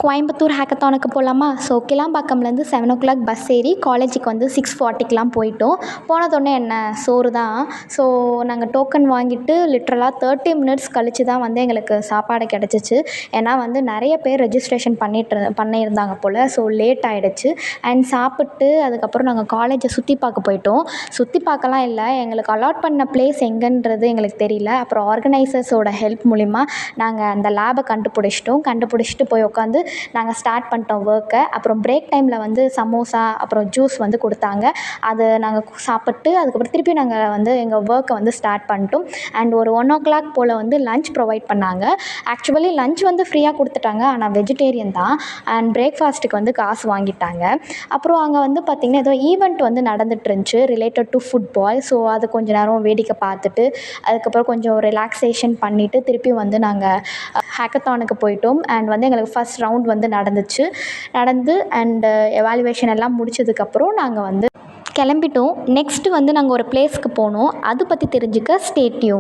கோயம்புத்தூர் ஹேக்கத்தானுக்கு போகலாமா? So கிளாம்பாக்கம்லேருந்து 7 bus ஏறி காலேஜுக்கு வந்து 6:40க்கெலாம் போயிட்டோம். போனதொடனே என்ன சோறு தான். ஸோ நாங்கள் டோக்கன் வாங்கிட்டு லிட்ரலாக 30 மினிட்ஸ் கழித்து தான் வந்து எங்களுக்கு சாப்பாடு கிடச்சிச்சு. ஏன்னா வந்து நிறைய பேர் ரெஜிஸ்ட்ரேஷன் பண்ணியிருந்தாங்க போல். ஸோ லேட் ஆகிடுச்சு. அண்ட் சாப்பிட்டு அதுக்கப்புறம் நாங்கள் காலேஜை சுற்றி பார்க்க போயிட்டோம். சுற்றி பார்க்கலாம் இல்லை, எங்களுக்கு அலாட் பண்ண பிளேஸ் எங்கன்றது எங்களுக்கு தெரியல. அப்புறம் ஆர்கனைசர்ஸோட ஹெல்ப் மூலிமா நாங்கள் அந்த லேபை கண்டுபிடிச்சிட்டு போய் உட்காந்து நாங்கள் ஸ்டார்ட் பண்ணிட்டோம் ஒர்க்கை. அப்புறம் பிரேக் டைமில் வந்து சமோசா அப்புறம் ஜூஸ் வந்து கொடுத்தாங்க. அது நாங்கள் சாப்பிட்டு அதுக்கப்புறம் திருப்பி நாங்கள் வந்து எங்கள் ஒர்க்கை வந்து ஸ்டார்ட் பண்ணிட்டோம். அண்ட் ஒரு 1 போல் வந்து லஞ்ச் ப்ரொவைட் பண்ணாங்க. ஆக்சுவலி லஞ்ச் வந்து ஃப்ரீயாக கொடுத்துட்டாங்க, ஆனால் வெஜிடேரியன் தான். அண்ட் பிரேக்ஃபாஸ்ட்டுக்கு வந்து காசு வாங்கிட்டாங்க. அப்புறம் அங்கே வந்து பார்த்திங்கன்னா ஏதோ ஈவெண்ட் வந்து நடந்துட்டு இருந்துச்சு ரிலேட்டட் டு ஃபுட்பால். ஸோ அது கொஞ்சம் நேரம் வேடிக்கை பார்த்துட்டு அதுக்கப்புறம் கொஞ்சம் ரிலாக்ஸேஷன் பண்ணிவிட்டு திருப்பி வந்து நாங்கள் ஹேக்கத்தானுக்கு போயிட்டோம். அண்ட் வந்து எங்களுக்கு ஃபஸ்ட் ரவுண்ட் வந்து நடந்து அண்டு எவாலுவேஷன் எல்லாம் முடிச்சதுக்கப்புறம் நாங்கள் வந்து கிளம்பிட்டோம். நெக்ஸ்ட்டு வந்து நாங்கள் ஒரு பிளேஸ்க்கு போனோம். அது பற்றி தெரிஞ்சுக்க ஸ்டே டியூன்.